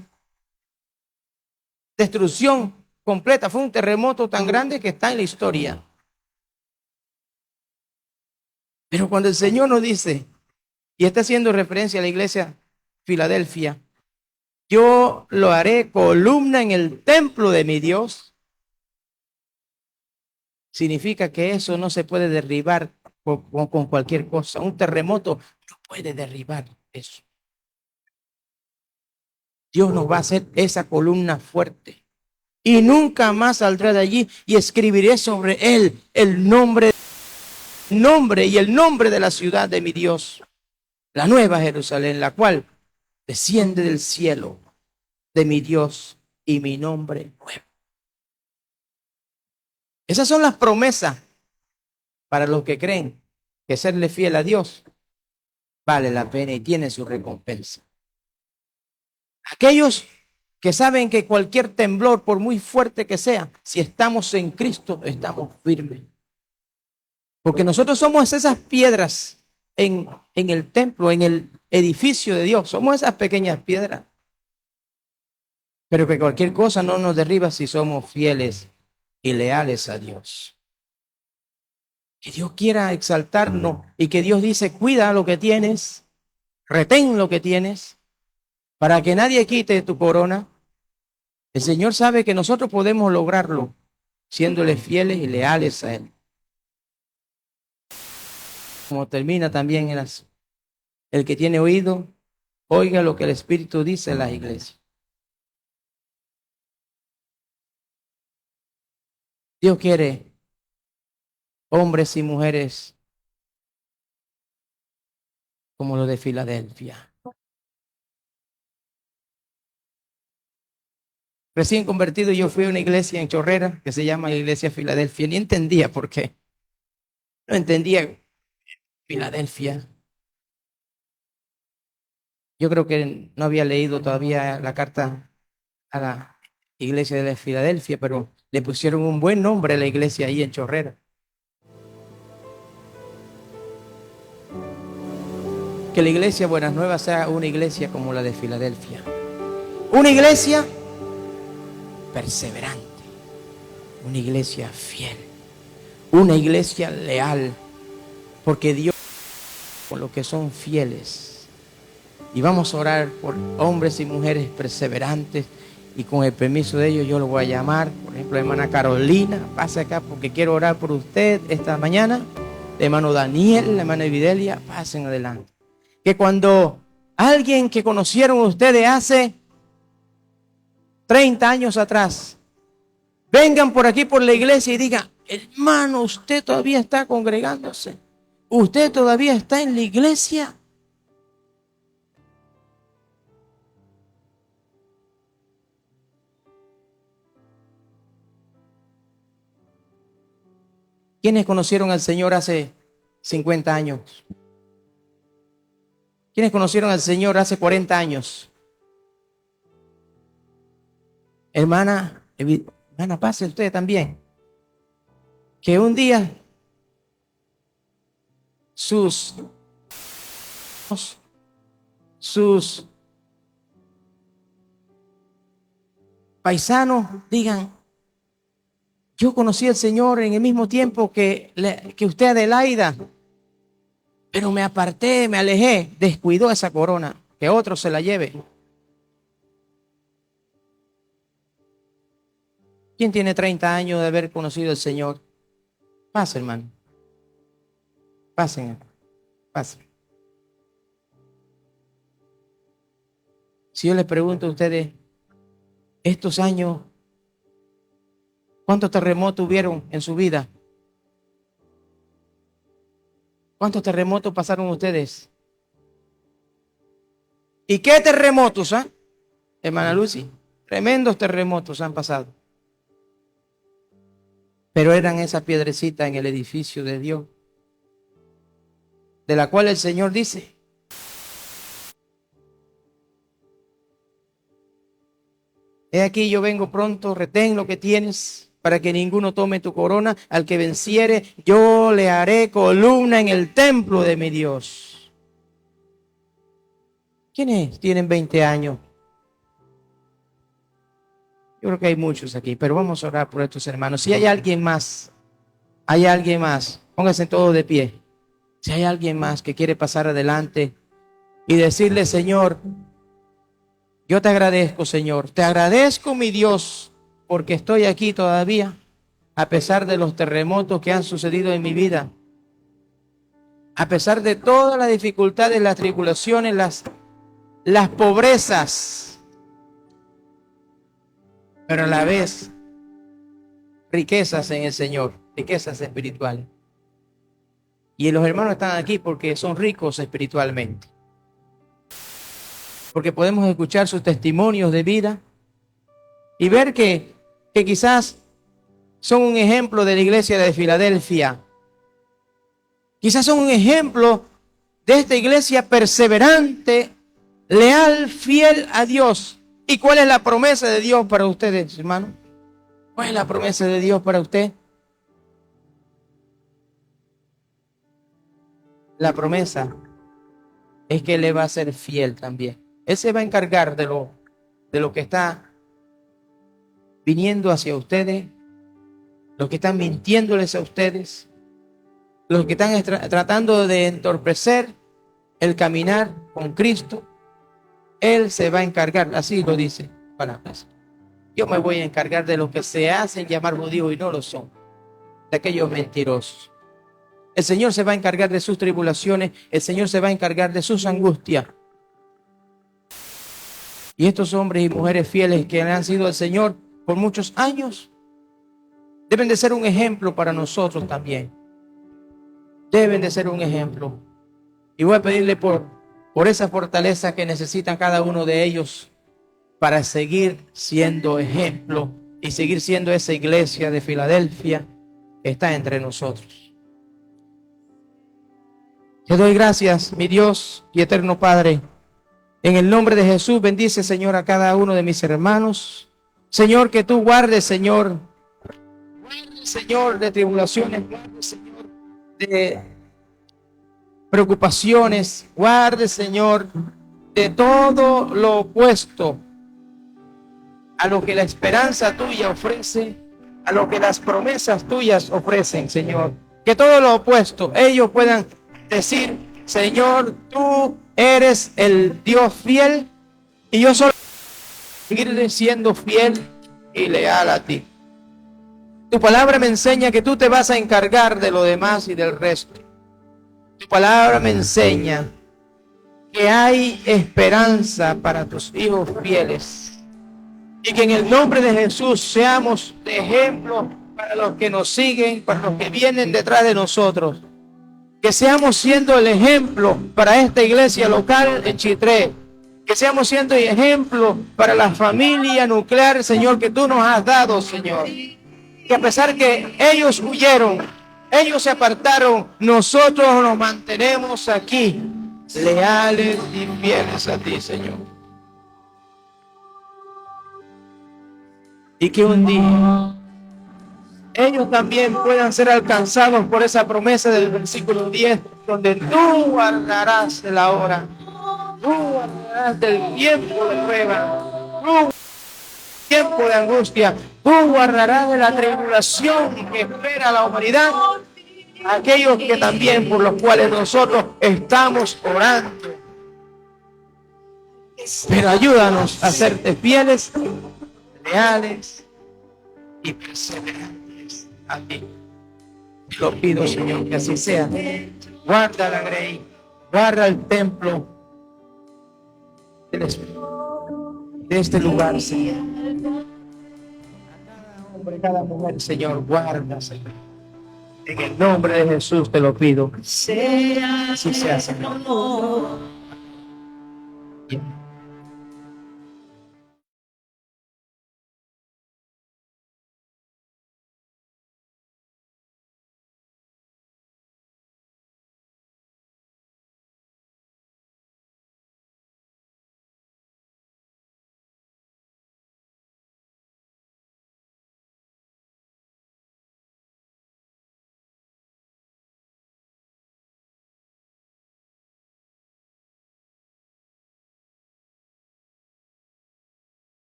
destrucción completa. Fue un terremoto tan grande que está en la historia. Pero cuando el Señor nos dice, y está haciendo referencia a la iglesia Filadelfia, yo lo haré columna en el templo de mi Dios, significa que eso no se puede derribar con cualquier cosa. Un terremoto no puede derribar eso. Dios nos va a hacer esa columna fuerte. Y nunca más saldrá de allí y escribiré sobre él el nombre y el nombre de la ciudad de mi Dios, la nueva Jerusalén, la cual desciende del cielo de mi Dios y mi nombre nuevo. Esas son las promesas para los que creen que serle fiel a Dios vale la pena y tiene su recompensa. Aquellos que saben que cualquier temblor, por muy fuerte que sea, si estamos en Cristo, estamos firmes. Porque nosotros somos esas piedras en el templo, en el edificio de Dios. Somos esas pequeñas piedras. Pero que cualquier cosa no nos derriba si somos fieles y leales a Dios. Que Dios quiera exaltarnos y que Dios dice, cuida lo que tienes, retén lo que tienes, para que nadie quite tu corona. El Señor sabe que nosotros podemos lograrlo siéndole fieles y leales a Él. Como termina también el que tiene oído, oiga lo que el Espíritu dice en las iglesias. Dios quiere hombres y mujeres como los de Filadelfia. Recién convertido, yo fui a una iglesia en Chorrera que se llama la Iglesia Filadelfia. Ni entendía por qué. No entendía Filadelfia. Yo creo que no había leído todavía la carta a la iglesia de Filadelfia, pero le pusieron un buen nombre a la iglesia ahí en Chorrera. Que la iglesia Buenas Nuevas sea una iglesia como la de Filadelfia. Una iglesia perseverante. Una iglesia fiel. Una iglesia leal. Porque Dios con los que son fieles. Y vamos a orar por hombres y mujeres perseverantes. Y con el permiso de ellos yo lo voy a llamar. Por ejemplo, hermana Carolina, pase acá porque quiero orar por usted esta mañana. Hermano Daniel, hermana Evidelia, pasen adelante. Que cuando alguien que conocieron ustedes hace 30 años atrás, vengan por aquí por la iglesia y digan: hermano, usted todavía está congregándose, usted todavía está en la iglesia. ¿Quiénes conocieron al Señor hace 50 años? ¿Quiénes conocieron al Señor hace 40 años? Hermana, pase usted también. Que un día sus paisanos digan: yo conocí al Señor en el mismo tiempo que usted, Adelaida, pero me aparté, me alejé, descuidó esa corona, que otro se la lleve. ¿Quién tiene 30 años de haber conocido al Señor? Pase, hermano. Pasen. Si yo les pregunto a ustedes, estos años, ¿cuántos terremotos hubieron en su vida? ¿Cuántos terremotos pasaron ustedes? ¿Y qué terremotos, hermana Lucy? Tremendos terremotos han pasado. Pero eran esa piedrecita en el edificio de Dios, de la cual el Señor dice: he aquí yo vengo pronto, retén lo que tienes, para que ninguno tome tu corona. Al que venciere, yo le haré columna en el templo de mi Dios. ¿Quiénes tienen 20 años? Yo creo que hay muchos aquí, pero vamos a orar por estos hermanos. Si hay alguien más, pónganse todos de pie. Si hay alguien más que quiere pasar adelante y decirle: Señor, yo te agradezco, Señor, te agradezco, mi Dios, porque estoy aquí todavía, a pesar de los terremotos que han sucedido en mi vida, a pesar de todas las dificultades, las tribulaciones, las pobrezas, pero a la vez riquezas en el Señor, riquezas espirituales. Y los hermanos están aquí porque son ricos espiritualmente, porque podemos escuchar sus testimonios de vida y ver que quizás son un ejemplo de la iglesia de Filadelfia. Quizás son un ejemplo de esta iglesia perseverante, leal, fiel a Dios. ¿Y cuál es la promesa de Dios para ustedes, hermano? ¿Cuál es la promesa de Dios para usted? La promesa es que Él le va a ser fiel también. Él se va a encargar de lo que está viniendo hacia ustedes, los que están mintiéndoles a ustedes, los que están tratando de entorpecer el caminar con Cristo. Él se va a encargar, así lo dice palabras. Yo me voy a encargar de los que se hacen llamar judíos y no lo son, de aquellos mentirosos. El Señor se va a encargar de sus tribulaciones, el Señor se va a encargar de sus angustias. Y estos hombres y mujeres fieles que han sido al Señor por muchos años, deben de ser un ejemplo para nosotros también. Deben de ser un ejemplo. Y voy a pedirle por esa fortaleza que necesitan cada uno de ellos para seguir siendo ejemplo y seguir siendo esa iglesia de Filadelfia que está entre nosotros. Te doy gracias, mi Dios y eterno Padre. En el nombre de Jesús, bendice, Señor, a cada uno de mis hermanos. Señor, que tú guardes, Señor, de tribulaciones, guarde, Señor, de preocupaciones, guarde, Señor, de todo lo opuesto a lo que la esperanza tuya ofrece, a lo que las promesas tuyas ofrecen, Señor. Que todo lo opuesto ellos puedan decir: Señor, tú eres el Dios fiel y yo solo seguiré siendo fiel y leal a ti. Tu palabra me enseña que tú te vas a encargar de lo demás y del resto. Tu palabra me enseña que hay esperanza para tus hijos fieles y que en el nombre de Jesús seamos de ejemplo para los que nos siguen, para los que vienen detrás de nosotros. Que seamos siendo el ejemplo para esta iglesia local en Chitré. Que seamos siendo ejemplo para la familia nuclear, Señor, que tú nos has dado, Señor. Que a pesar que ellos huyeron, ellos se apartaron, nosotros nos mantenemos aquí, leales y fieles a ti, Señor. Y que un día ellos también puedan ser alcanzados por esa promesa del versículo 10, donde tú guardarás de la hora, tú guardarás del tiempo de prueba, tú tiempo de angustia, tú guardarás de la tribulación que espera a la humanidad, aquellos que también por los cuales nosotros estamos orando. Pero ayúdanos a serte fieles, leales y perseverantes a ti. Te lo pido, Señor, que así sea. Guarda la grey, guarda el templo del Espíritu, de este lugar, Señor. Cada hombre, cada mujer, Señor, guarda, Señor. En el nombre de Jesús te lo pido. Así sea, Señor.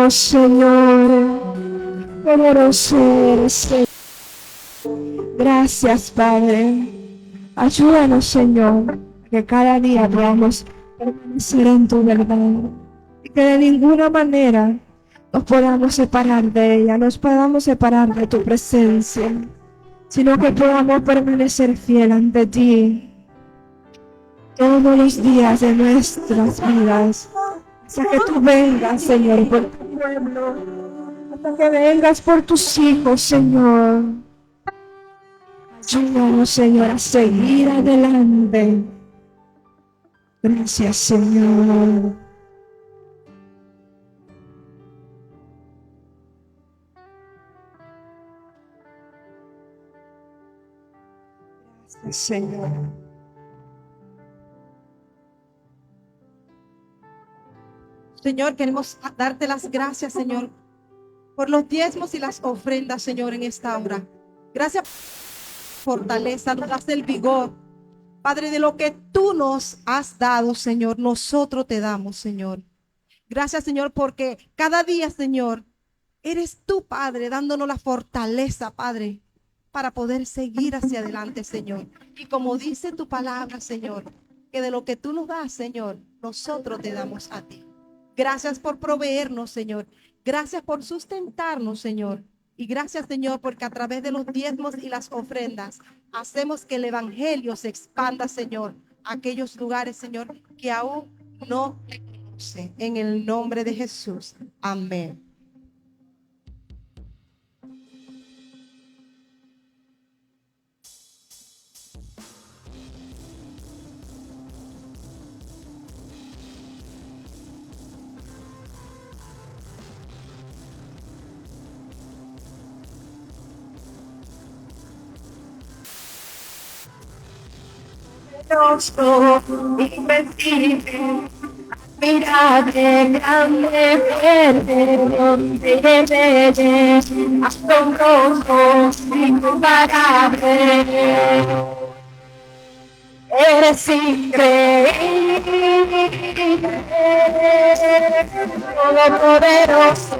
Dios, Señor. Poderoso eres, Señor. Gracias, Padre. Ayúdanos, Señor, que cada día podamos permanecer en tu verdad y que de ninguna manera nos podamos separar de ella, nos podamos separar de tu presencia, sino que podamos permanecer fiel ante ti todos los días de nuestras vidas, hasta que tú vengas, Señor, por tu pueblo, hasta que vengas por tus hijos, Señor. Ayúdanos, Señor, a seguir adelante. Gracias, Señor. Gracias, Señor. Señor, queremos darte las gracias, Señor, por los diezmos y las ofrendas, Señor, en esta hora. Gracias por fortaleza, nos das el vigor. Padre, de lo que tú nos has dado, Señor, nosotros te damos, Señor. Gracias, Señor, porque cada día, Señor, eres tú, Padre, dándonos la fortaleza, Padre, para poder seguir hacia adelante, Señor. Y como dice tu palabra, Señor, que de lo que tú nos das, Señor, nosotros te damos a ti. Gracias por proveernos, Señor. Gracias por sustentarnos, Señor. Y gracias, Señor, porque a través de los diezmos y las ofrendas hacemos que el evangelio se expanda, Señor, a aquellos lugares, Señor, que aún no te conocen. En el nombre de Jesús. Amén. Invencible, admirable, grande, fuerte, donde reyes, asombroso, incomparable. Eres increíble, todopoderoso,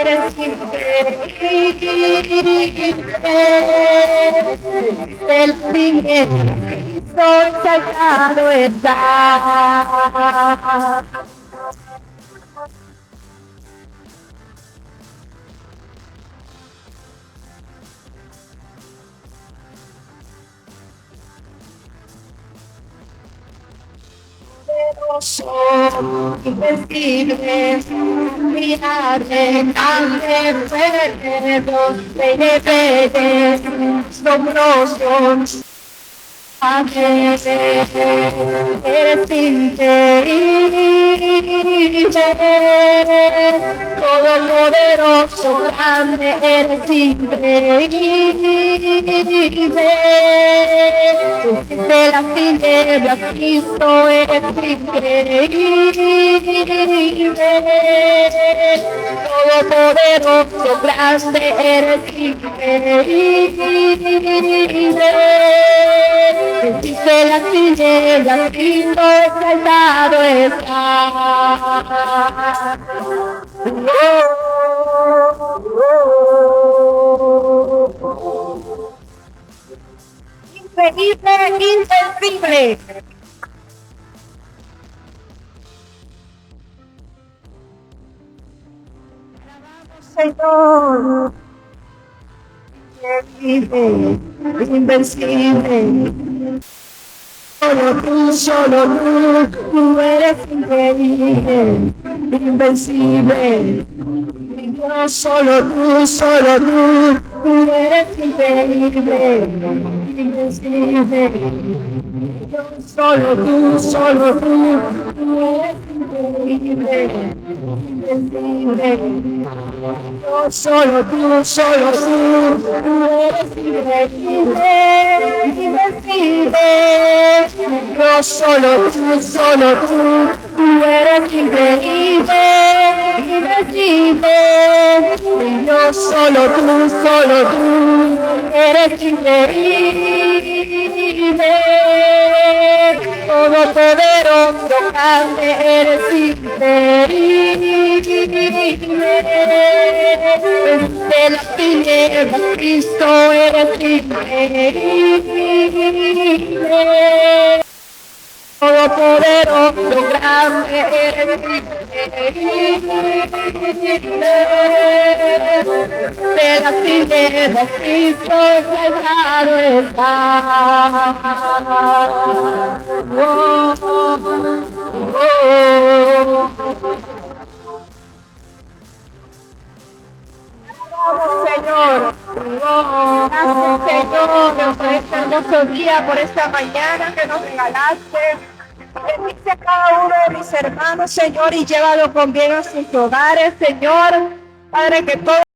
eres increíble. El fin soy sagrado está. Invencible, admirable, grande, fuerte, donde reyes, asombroso. Eres increíble, todopoderoso, grande, eres increíble. De las tinieblas, Cristo, eres increíble. Todopoderoso, grande, eres increíble. De las tinieblas, Cristo exaltado está. Increíble, invencible. Señor, invencible. Solo tú eres increíble, invencible. Dios, solo tú eres increíble, invencible. Dios, solo tú eres increíble, invencible. Dios, solo tú eres increíble, invencible. Dios, solo tú eres increíble, invencible. Dios, solo tú eres increíble. Todopoderoso, grande eres increíble. De las tinieblas, Cristo eres increíble. Todopoderoso, grande eres increíble. De las tinieblas, Cristo sagrado está. Oh, oh, oh. Señor, gracias Señor por este hermoso día, por esta mañana que nos regalaste. Bendice a cada uno de mis hermanos, Señor, y llévalo con bien a sus hogares, Señor. Padre, que todo